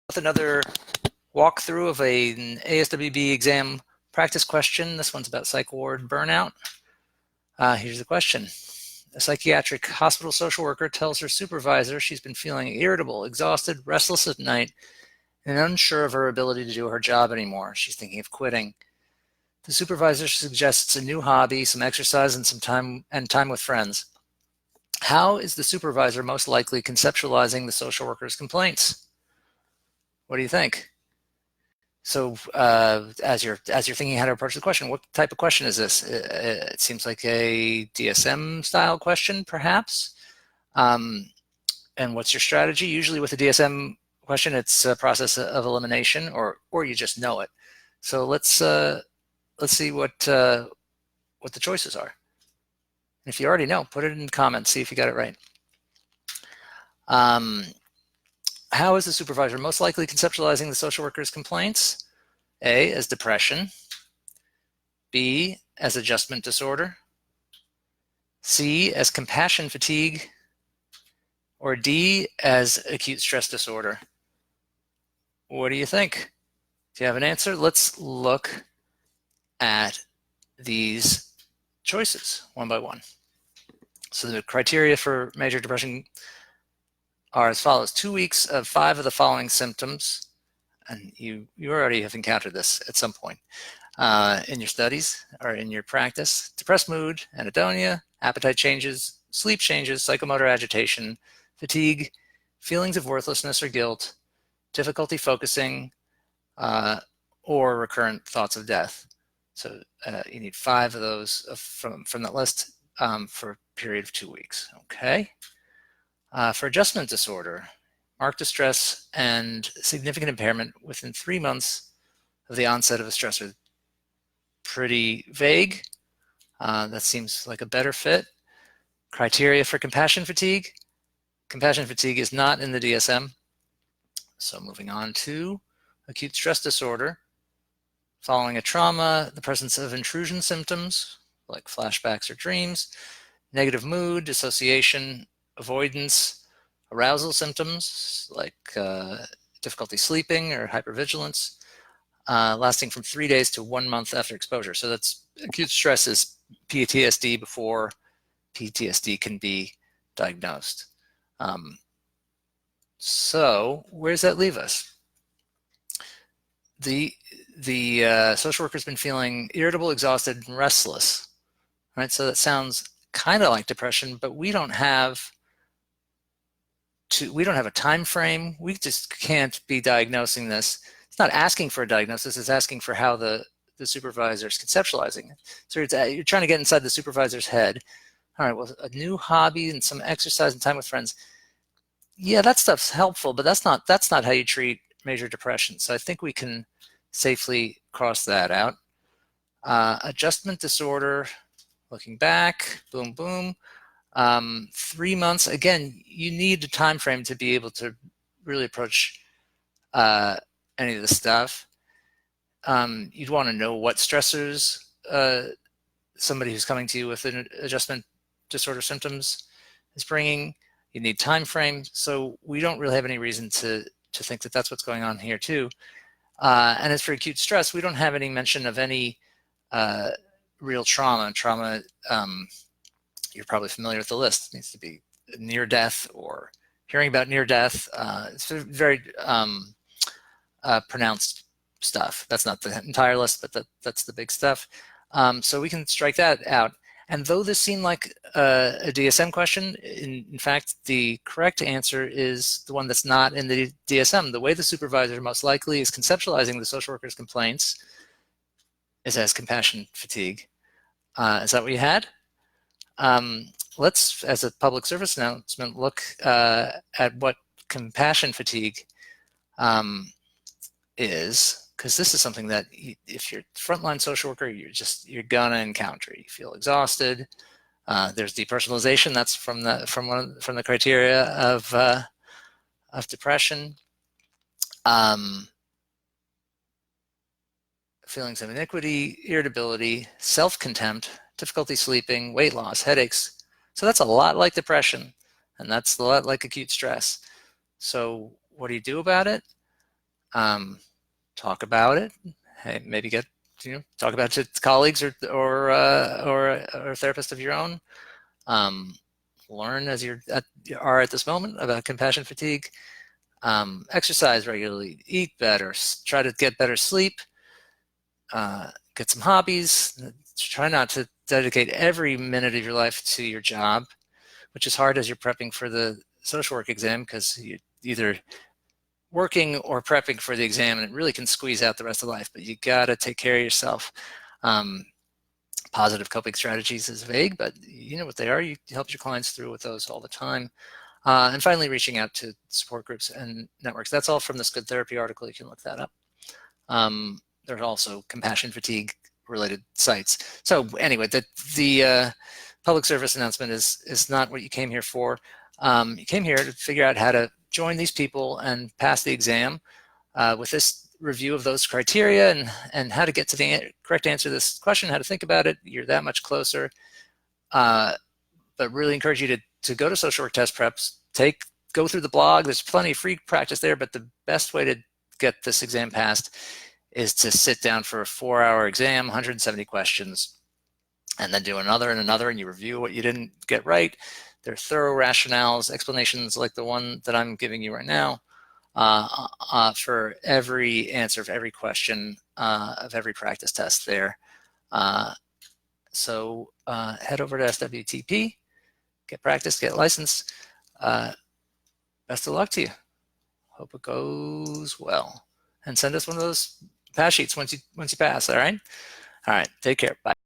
With another walkthrough of an ASWB exam practice question. This one's about psych ward burnout. Here's the question. A psychiatric hospital social worker tells her supervisor she's been feeling irritable, exhausted, restless at night, and unsure of her ability to do her job anymore. She's thinking of quitting. The supervisor suggests a new hobby, some exercise, and some time with friends. How is the supervisor most likely conceptualizing the social worker's complaints? What do you think? So as you're thinking how to approach the question, what type of question is this? It seems like a DSM style question, perhaps. And what's your strategy? Usually with a DSM question, it's a process of elimination, or you just know it. So let's see what the choices are. And if you already know, put it in the comments. See if you got it right. How is the supervisor most likely conceptualizing the social worker's complaints? A, as depression. B, as adjustment disorder. C, as compassion fatigue. Or D, as acute stress disorder. What do you think? Do you have an answer? Let's look at these choices one by one. So the criteria for major depression are as follows: 2 weeks of 5 of the following symptoms, and you already have encountered this at some point in your studies or in your practice: depressed mood, anhedonia, appetite changes, sleep changes, psychomotor agitation, fatigue, feelings of worthlessness or guilt, difficulty focusing, or recurrent thoughts of death. So you need 5 of those from that list for a period of 2 weeks. Okay. For adjustment disorder, marked distress and significant impairment within 3 months of the onset of a stressor. Pretty vague. That seems like a better fit. Criteria for compassion fatigue. Compassion fatigue is not in the DSM. So moving on to acute stress disorder. Following a trauma, the presence of intrusion symptoms like flashbacks or dreams, negative mood, dissociation, avoidance, arousal symptoms like difficulty sleeping or hypervigilance, lasting from 3 days to 1 month after exposure. So that's acute stress is PTSD before PTSD can be diagnosed. So where does that leave us? The social worker's been feeling irritable, exhausted, and restless. Right? So that sounds kind of like depression, but we don't have a time frame. We just can't be diagnosing this. It's not asking for a diagnosis. It's asking for how the supervisor is conceptualizing it. So you're trying to get inside the supervisor's head. All right, well, a new hobby and some exercise and time with friends. Yeah, that stuff's helpful, but that's not how you treat major depression. So I think we can safely cross that out. Adjustment disorder, looking back, boom, boom. 3 months, again, you need a time frame to be able to really approach any of this stuff. You'd want to know what stressors somebody who's coming to you with an adjustment disorder symptoms is bringing. You need time frame. So we don't really have any reason to think that that's what's going on here too. And as for acute stress, we don't have any mention of any real trauma. You're probably familiar with the list. It needs to be near death or hearing about near death. It's very pronounced stuff. That's not the entire list, but that's the big stuff. So we can strike that out. And though this seemed like a DSM question, in fact, the correct answer is the one that's not in the DSM. The way the supervisor most likely is conceptualizing the social worker's complaints is as compassion fatigue. Is that what you had? Let's, as a public service announcement, look at what compassion fatigue is, because this is something that if you're a frontline social worker, you're gonna encounter. You feel exhausted. There's depersonalization. That's from the criteria of depression. Feelings of iniquity, irritability, self-contempt, difficulty sleeping, weight loss, headaches. So that's a lot like depression, and that's a lot like acute stress. So what do you do about it? Talk about it. Hey, maybe get, talk about it to colleagues or a therapist of your own. Learn as you are at this moment about compassion fatigue. Exercise regularly, eat better, try to get better sleep, get some hobbies, try not to dedicate every minute of your life to your job, which is hard as you're prepping for the social work exam, because you're either working or prepping for the exam, and it really can squeeze out the rest of life. But you gotta take care of yourself. Positive coping strategies is vague, but you know what they are. You help your clients through with those all the time. And finally, reaching out to support groups and networks. That's all from this Good Therapy article. You can look that up. There's also compassion fatigue related sites. So anyway, the public service announcement is not what you came here for. You came here to figure out how to join these people and pass the exam with this review of those criteria and how to get to the correct answer to this question, how to think about it. You're that much closer. But really encourage you to go to social work test preps, go through the blog. There's plenty of free practice there, but the best way to get this exam passed is to sit down for a 4-hour exam, 170 questions, and then do another and another, and you review what you didn't get right. There are thorough rationales, explanations like the one that I'm giving you right now for every answer of every question of every practice test there. So head over to SWTP, get practice, get licensed. Best of luck to you. Hope it goes well. And send us one of those pass sheets once you pass, all right? All right, take care, bye.